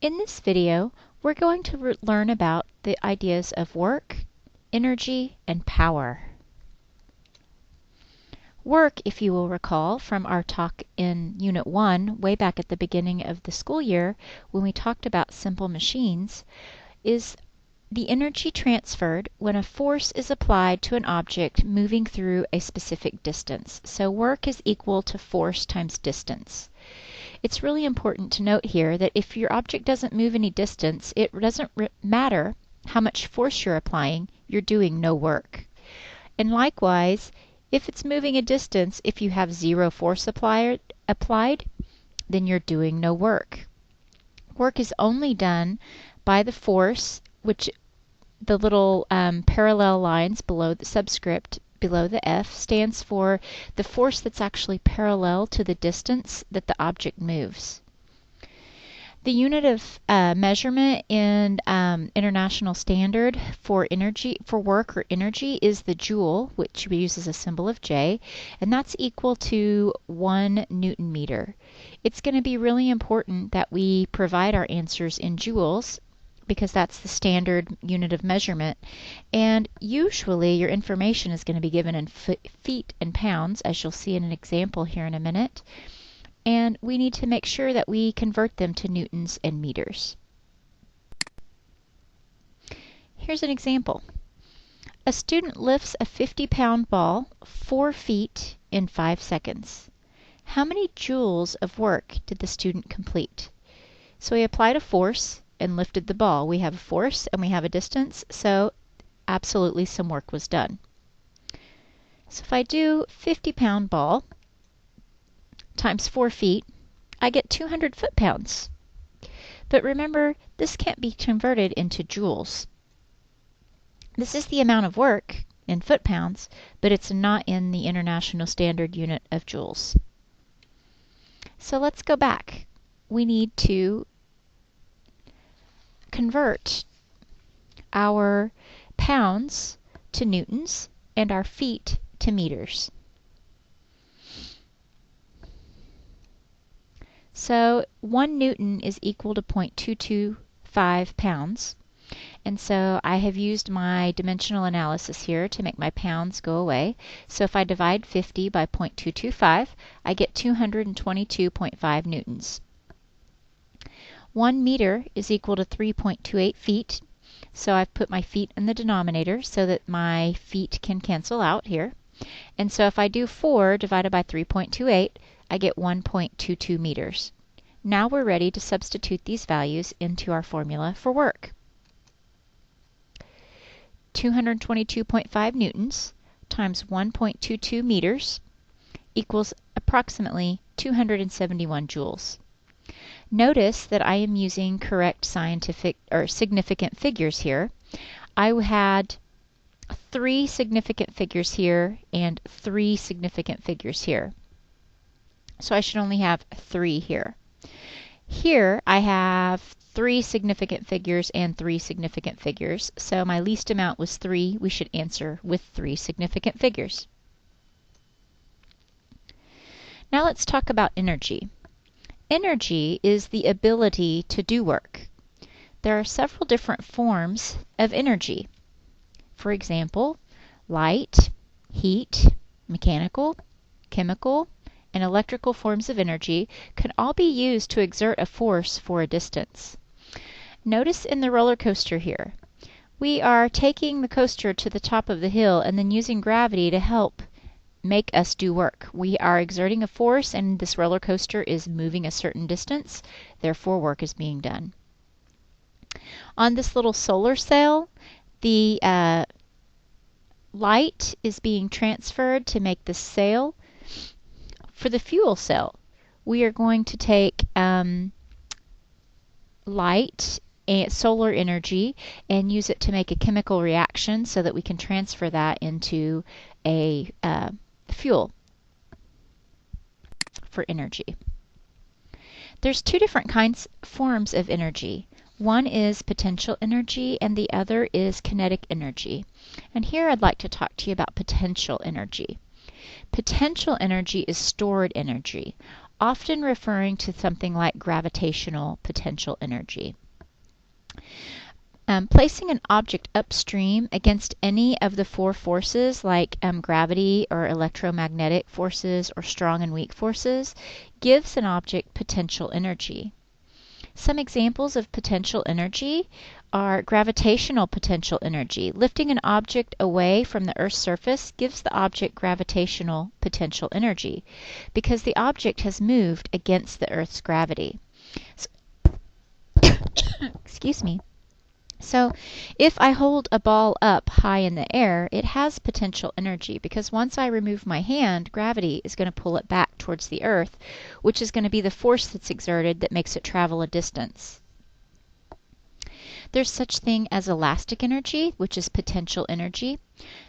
In this video, we're going to learn about the ideas of work, energy, and power. Work, if you will recall from our talk in Unit 1, way back at the beginning of the school year, when we talked about simple machines, is the energy transferred when a force is applied to an object moving through a specific distance. So work is equal to force times distance. It's really important to note here that if your object doesn't move any distance, it doesn't matter how much force you're applying, you're doing no work. And likewise, if it's moving a distance, if you have zero force applied, then you're doing no work. Work is only done by the force, which the little parallel lines below the subscript below the F stands for the force that's actually parallel to the distance that the object moves. The unit of measurement in International Standard for energy, for work or energy, is the joule, which we use as a symbol of J, and that's equal to 1 Newton meter. It's going to be really important that we provide our answers in joules, because that's the standard unit of measurement. And usually your information is going to be given in feet and pounds, as you'll see in an example here in a minute. And we need to make sure that we convert them to newtons and meters. Here's an example. A student lifts a 50-pound ball 4 feet in 5 seconds. How many joules of work did the student complete? So he applied a force and lifted the ball. We have a force and we have a distance, so absolutely some work was done. So if I do 50-pound ball times 4 feet, I get 200 foot-pounds. But remember, this can't be converted into joules. This is the amount of work in foot-pounds, but it's not in the International Standard Unit of joules. So let's go back. We need to convert our pounds to newtons and our feet to meters. So 1 newton is equal to 0.225 pounds. And so I have used my dimensional analysis here to make my pounds go away. So if I divide 50 by 0.225, I get 222.5 newtons. 1 meter is equal to 3.28 feet. So I've put my feet in the denominator so that my feet can cancel out here. And so if I do 4 divided by 3.28, I get 1.22 meters. Now we're ready to substitute these values into our formula for work. 222.5 newtons times 1.22 meters equals approximately 271 joules. Notice that I am using correct scientific or significant figures here. I had 3 significant figures here and 3 significant figures here. So I should only have 3 here. Here I have 3 significant figures and 3 significant figures. So my least amount was 3. We should answer with 3 significant figures. Now let's talk about energy. Energy is the ability to do work. There are several different forms of energy. For example, light, heat, mechanical, chemical, and electrical forms of energy can all be used to exert a force for a distance. Notice in the roller coaster here, we are taking the coaster to the top of the hill and then using gravity to help make us do work. We are exerting a force and this roller coaster is moving a certain distance, therefore work is being done. On this little solar cell, the light is being transferred to make the sail. For the fuel cell, we are going to take light and solar energy and use it to make a chemical reaction so that we can transfer that into a fuel for energy. There's 2 different forms of energy. One is potential energy and the other is kinetic energy. And here I'd like to talk to you about potential energy. Potential energy is stored energy. often referring to something like gravitational potential energy. Placing an object upstream against any of the four forces like gravity or electromagnetic forces or strong and weak forces gives an object potential energy. Some examples of potential energy are gravitational potential energy. Lifting an object away from the Earth's surface gives the object gravitational potential energy because the object has moved against the Earth's gravity. So, excuse me. So if I hold a ball up high in the air, it has potential energy because once I remove my hand, gravity is going to pull it back towards the earth, which is going to be the force that's exerted that makes it travel a distance. There's such thing as elastic energy, which is potential energy.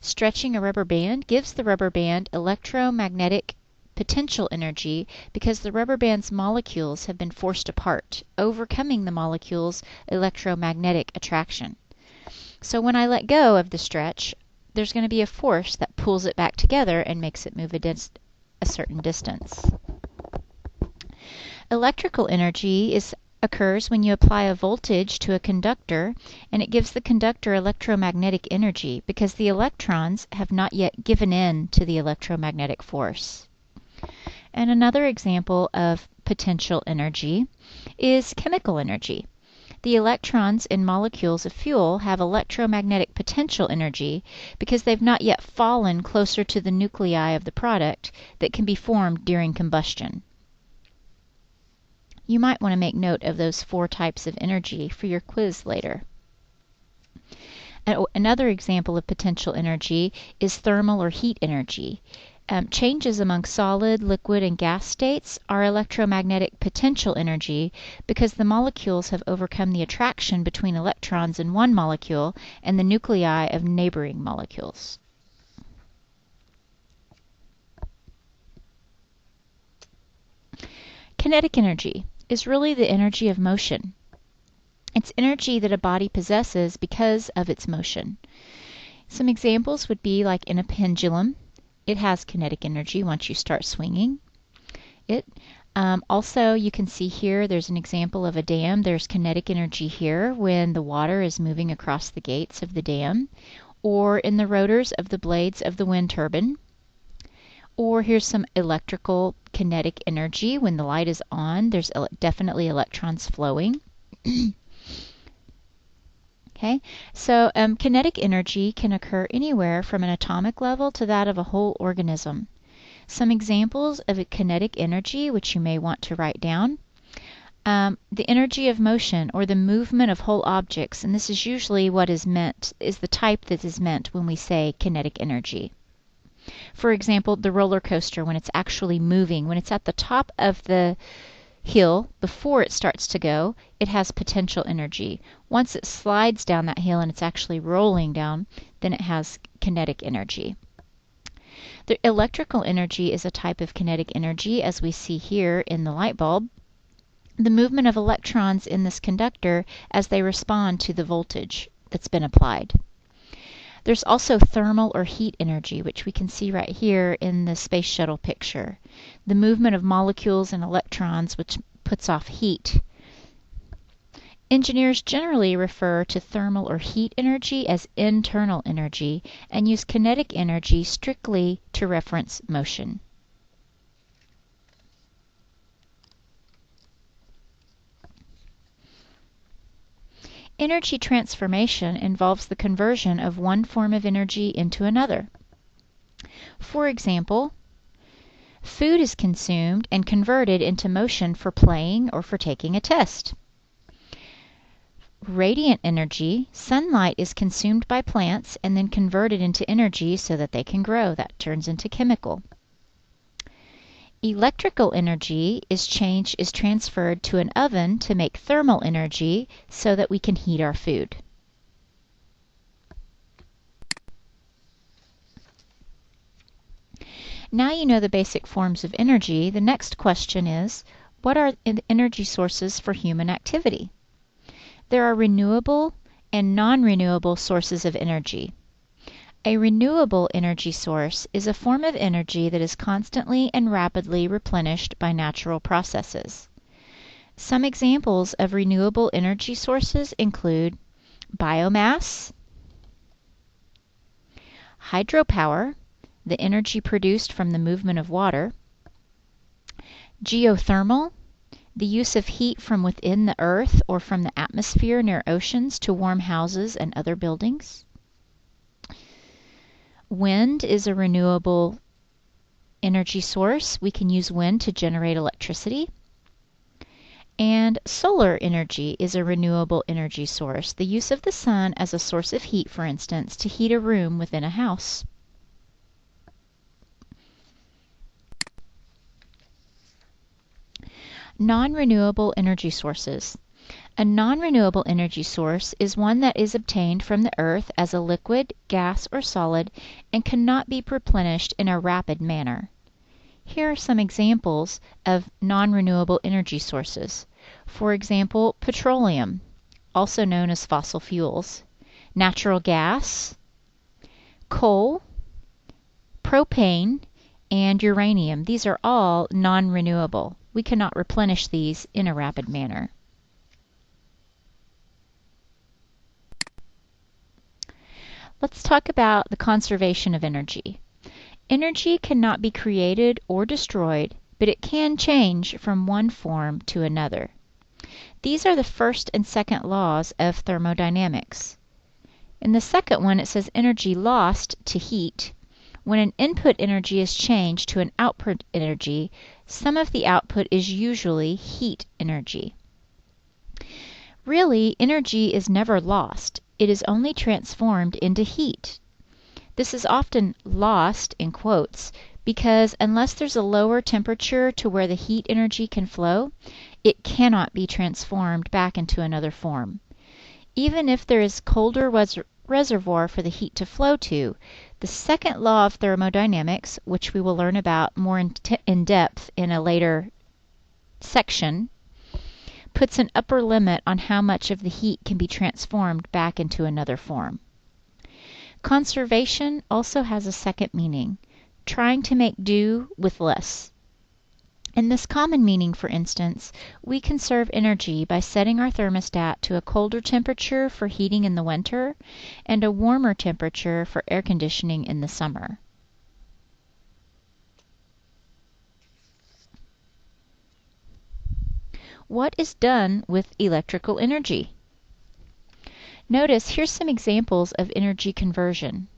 Stretching a rubber band gives the rubber band electromagnetic potential energy because the rubber band's molecules have been forced apart, overcoming the molecule's electromagnetic attraction. So when I let go of the stretch, there's going to be a force that pulls it back together and makes it move a certain distance. Electrical energy occurs when you apply a voltage to a conductor, and it gives the conductor electromagnetic energy because the electrons have not yet given in to the electromagnetic force. And another example of potential energy is chemical energy. The electrons in molecules of fuel have electromagnetic potential energy because they've not yet fallen closer to the nuclei of the product that can be formed during combustion. You might want to make note of those 4 types of energy for your quiz later. Another example of potential energy is thermal or heat energy. Changes among solid, liquid, and gas states are electromagnetic potential energy because the molecules have overcome the attraction between electrons in one molecule and the nuclei of neighboring molecules. Kinetic energy is really the energy of motion. It's energy that a body possesses because of its motion. Some examples would be like in a pendulum. It has kinetic energy once you start swinging it. Also, you can see here there's an example of a dam. There's kinetic energy here when the water is moving across the gates of the dam, or in the rotors of the blades of the wind turbine. Or here's some electrical kinetic energy. When the light is on, there's definitely electrons flowing. Okay, so kinetic energy can occur anywhere from an atomic level to that of a whole organism. Some examples of kinetic energy, which you may want to write down. The energy of motion or the movement of whole objects, and this is usually what is meant, is the type that is meant when we say kinetic energy. For example, the roller coaster, when it's actually moving, when it's at the top of the hill before it starts to go, it has potential energy. Once it slides down that hill and it's actually rolling down, then it has kinetic energy. The electrical energy is a type of kinetic energy, as we see here in the light bulb. The movement of electrons in this conductor as they respond to the voltage that's been applied. There's also thermal or heat energy, which we can see right here in the space shuttle picture. The movement of molecules and electrons, which puts off heat. Engineers generally refer to thermal or heat energy as internal energy and use kinetic energy strictly to reference motion. Energy transformation involves the conversion of one form of energy into another. For example, food is consumed and converted into motion for playing or for taking a test. Radiant energy, sunlight, is consumed by plants and then converted into energy so that they can grow. That turns into chemical. Electrical energy is transferred to an oven to make thermal energy so that we can heat our food. Now you know the basic forms of energy. The next question is, what are energy sources for human activity? There are renewable and non-renewable sources of energy. A renewable energy source is a form of energy that is constantly and rapidly replenished by natural processes. Some examples of renewable energy sources include biomass, hydropower, the energy produced from the movement of water, geothermal, the use of heat from within the earth or from the atmosphere near oceans to warm houses and other buildings. Wind is a renewable energy source. We can use wind to generate electricity. And solar energy is a renewable energy source, the use of the sun as a source of heat, for instance, to heat a room within a house. Non-renewable energy sources. A non-renewable energy source is one that is obtained from the earth as a liquid, gas, or solid and cannot be replenished in a rapid manner. Here are some examples of non-renewable energy sources. For example, petroleum, also known as fossil fuels, natural gas, coal, propane, and uranium. These are all non-renewable. We cannot replenish these in a rapid manner. Let's talk about the conservation of energy. Energy cannot be created or destroyed, but it can change from one form to another. These are the first and second laws of thermodynamics. In the second one, it says energy lost to heat. When an input energy is changed to an output energy, some of the output is usually heat energy. Really, energy is never lost. It is only transformed into heat. This is often lost in quotes because unless there's a lower temperature to where the heat energy can flow, it cannot be transformed back into another form. Even if there is colder reservoir for the heat to flow to, the second law of thermodynamics, which we will learn about more in depth in a later section, puts an upper limit on how much of the heat can be transformed back into another form. Conservation also has a second meaning, trying to make do with less. In this common meaning, for instance, we conserve energy by setting our thermostat to a colder temperature for heating in the winter and a warmer temperature for air conditioning in the summer. What is done with electrical energy? Notice here's some examples of energy conversion.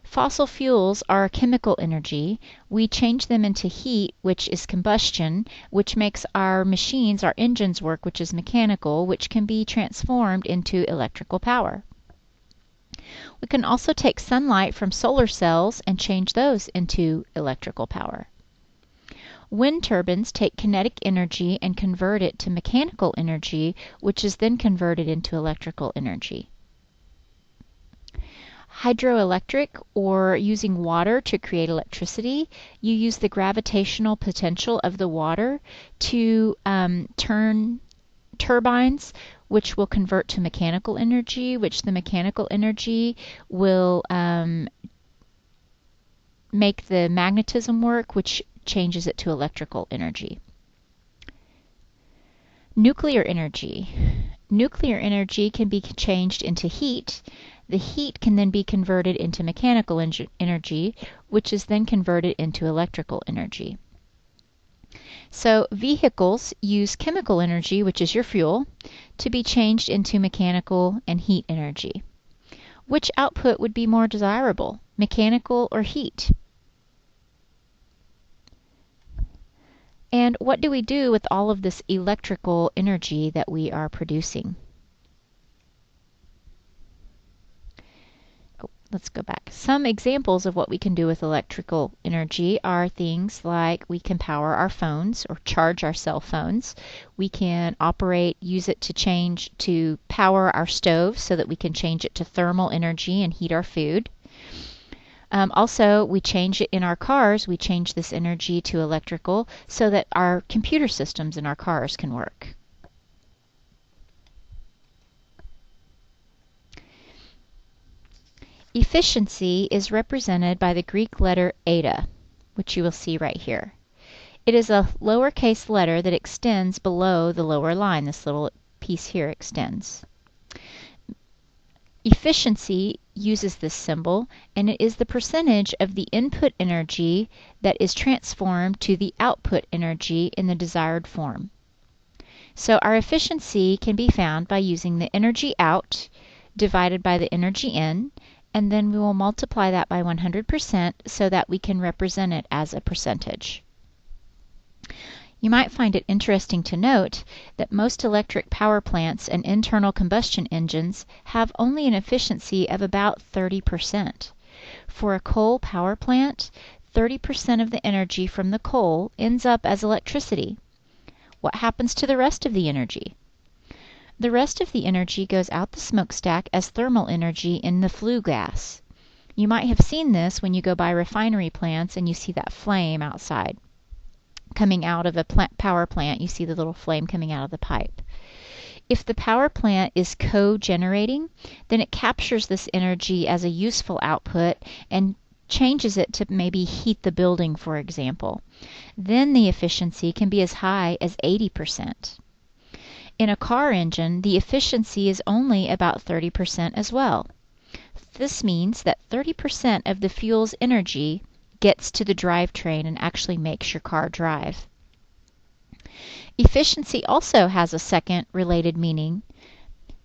Fossil fuels are chemical energy. We change them into heat, which is combustion, which makes our machines, our engines work, which is mechanical, which can be transformed into electrical power. We can also take sunlight from solar cells and change those into electrical power. Wind turbines take kinetic energy and convert it to mechanical energy, which is then converted into electrical energy. Hydroelectric, or using water to create electricity, you use the gravitational potential of the water to turn turbines, which will convert to mechanical energy, which the mechanical energy will make the magnetism work, which changes it to electrical energy. Nuclear energy. Nuclear energy can be changed into heat. The heat can then be converted into mechanical energy, which is then converted into electrical energy. So vehicles use chemical energy, which is your fuel, to be changed into mechanical and heat energy. Which output would be more desirable, mechanical or heat? And what do we do with all of this electrical energy that we are producing? Let's go back. Some examples of what we can do with electrical energy are things like we can power our phones or charge our cell phones. We can use it to power our stove so that we can change it to thermal energy and heat our food. Also, we change it in our cars. We change this energy to electrical so that our computer systems in our cars can work. Efficiency is represented by the Greek letter eta, which you will see right here. It is a lowercase letter that extends below the lower line. This little piece here extends. Efficiency uses this symbol, and it is the percentage of the input energy that is transformed to the output energy in the desired form. So our efficiency can be found by using the energy out divided by the energy in, and then we will multiply that by 100% so that we can represent it as a percentage. You might find it interesting to note that most electric power plants and internal combustion engines have only an efficiency of about 30%. For a coal power plant, 30% of the energy from the coal ends up as electricity. What happens to the rest of the energy? The rest of the energy goes out the smokestack as thermal energy in the flue gas. You might have seen this when you go by refinery plants and you see that flame outside. Coming out of a power plant, you see the little flame coming out of the pipe. If the power plant is co-generating, then it captures this energy as a useful output and changes it to maybe heat the building, for example. Then the efficiency can be as high as 80%. In a car engine, the efficiency is only about 30% as well. This means that 30% of the fuel's energy gets to the drivetrain and actually makes your car drive. Efficiency also has a second related meaning,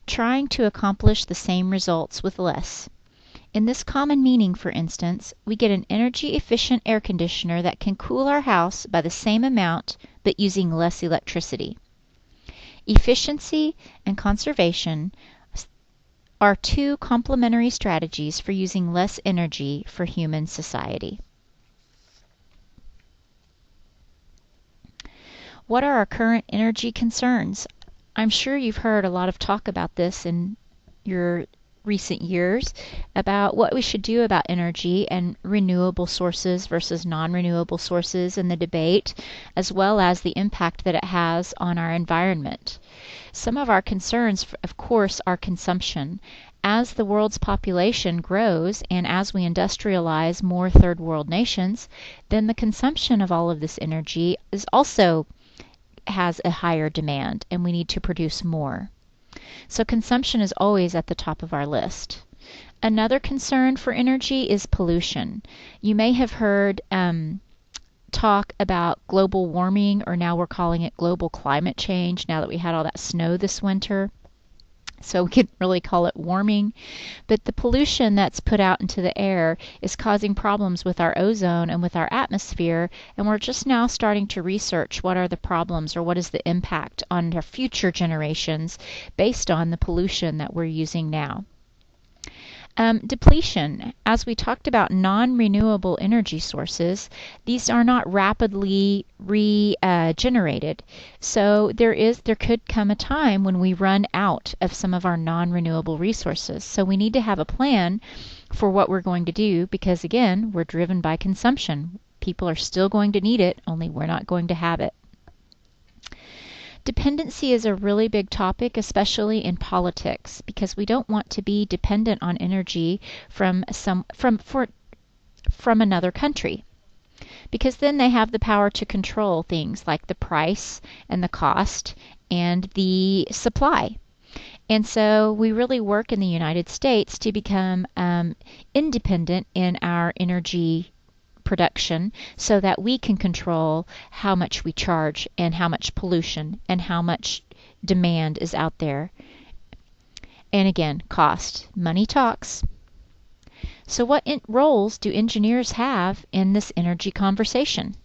trying to accomplish the same results with less. In this common meaning, for instance, we get an energy-efficient air conditioner that can cool our house by the same amount but using less electricity. Efficiency and conservation are two complementary strategies for using less energy for human society. What are our current energy concerns? I'm sure you've heard a lot of talk about this in your recent years about what we should do about energy and renewable sources versus non-renewable sources in the debate, as well as the impact that it has on our environment. Some of our concerns, of course, are consumption. As the world's population grows and as we industrialize more third world nations, then the consumption of all of this energy is also has a higher demand and we need to produce more. So consumption is always at the top of our list. Another concern for energy is pollution. You may have heard talk about global warming, or now we're calling it global climate change now that we had all that snow this winter. So we could really call it warming. But the pollution that's put out into the air is causing problems with our ozone and with our atmosphere, and we're just now starting to research what are the problems or what is the impact on our future generations based on the pollution that we're using now. Depletion. As we talked about non-renewable energy sources, these are not rapidly regenerated. So there could come a time when we run out of some of our non-renewable resources. So we need to have a plan for what we're going to do because, again, we're driven by consumption. People are still going to need it, only we're not going to have it. Dependency is a really big topic, especially in politics, because we don't want to be dependent on energy from another country, because then they have the power to control things like the price and the cost and the supply. And so we really work in the United States to become independent in our energy production so that we can control how much we charge and how much pollution and how much demand is out there. And again, cost. Money talks. So what roles do engineers have in this energy conversation?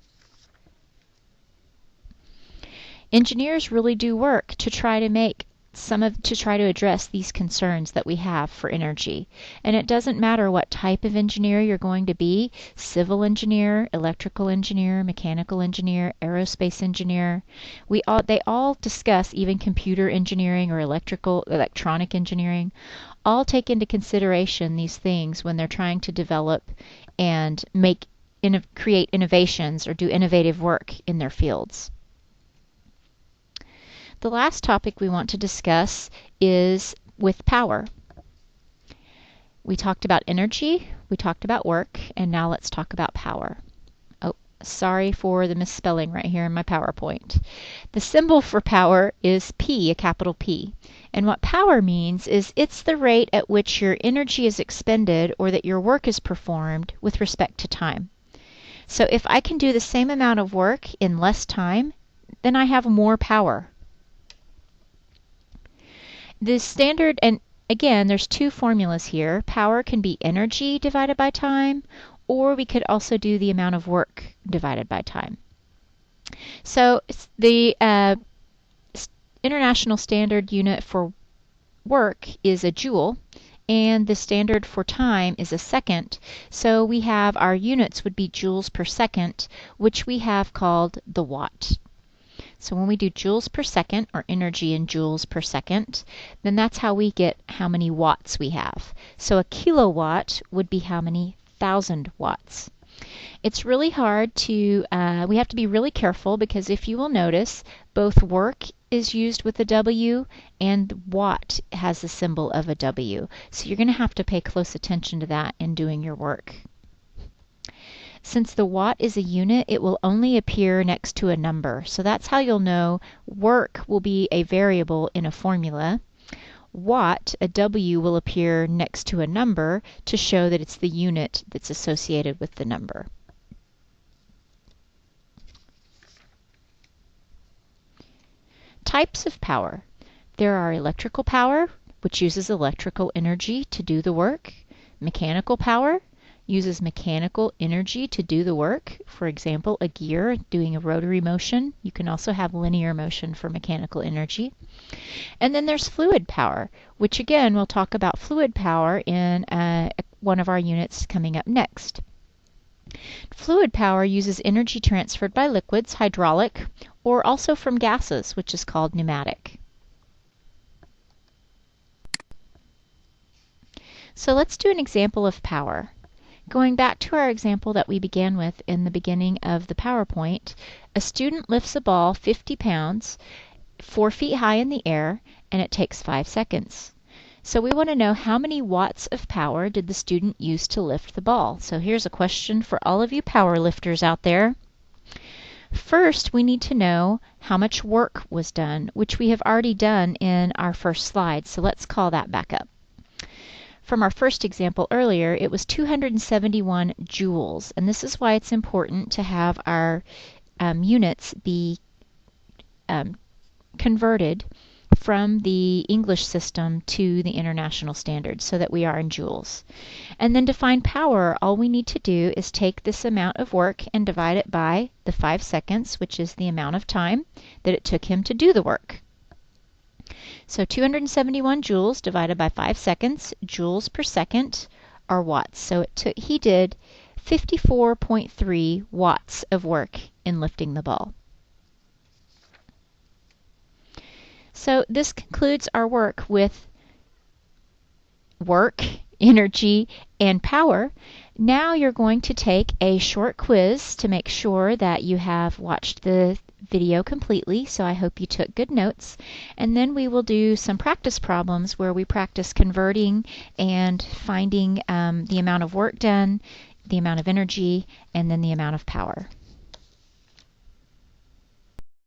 Engineers really do work to try to address these concerns that we have for energy. And it doesn't matter what type of engineer you're going to be, civil engineer, electrical engineer, mechanical engineer, aerospace engineer. They all discuss, even computer engineering or electronic engineering, all take into consideration these things when they're trying to develop and create innovations or do innovative work in their fields. The last topic we want to discuss is with power. We talked about energy, we talked about work, and now let's talk about power. Oh, sorry for the misspelling right here in my PowerPoint. The symbol for power is P, a capital P. And what power means is it's the rate at which your energy is expended or that your work is performed with respect to time. So if I can do the same amount of work in less time, then I have more power. The standard, and again, there's two formulas here. Power can be energy divided by time, or we could also do the amount of work divided by time. So the international standard unit for work is a joule, and the standard for time is a second. So we have our units would be joules per second, which we have called the watt. So when we do joules per second, or energy in joules per second, then that's how we get how many watts we have. So a kilowatt would be how many 1,000 watts. It's really hard to, we have to be really careful because if you will notice, both work is used with a W and watt has the symbol of a W. So you're going to have to pay close attention to that in doing your work. Since the watt is a unit, it will only appear next to a number. So that's how you'll know work will be a variable in a formula. Watt, a W, will appear next to a number to show that it's the unit that's associated with the number. Types of power. There are electrical power, which uses electrical energy to do the work. Mechanical power uses mechanical energy to do the work. For example, a gear doing a rotary motion. You can also have linear motion for mechanical energy. And then there's fluid power, which again, we'll talk about fluid power in one of our units coming up next. Fluid power uses energy transferred by liquids, hydraulic, or also from gases, which is called pneumatic. So let's do an example of power. Going back to our example that we began with in the beginning of the PowerPoint, a student lifts a ball 50 pounds, 4 feet high in the air, and it takes 5 seconds. So we want to know how many watts of power did the student use to lift the ball. So here's a question for all of you power lifters out there. First, we need to know how much work was done, which we have already done in our first slide. So let's call that back up. From our first example earlier, it was 271 joules, and this is why it's important to have our units be converted from the English system to the international standard so that we are in joules. And then to find power, all we need to do is take this amount of work and divide it by the 5 seconds, which is the amount of time that it took him to do the work. So 271 joules divided by 5 seconds, joules per second are watts. So he did 54.3 watts of work in lifting the ball. So this concludes our work with work, energy, and power. Now you're going to take a short quiz to make sure that you have watched the video completely, so I hope you took good notes. And then we will do some practice problems where we practice converting and finding the amount of work done, the amount of energy, and then the amount of power.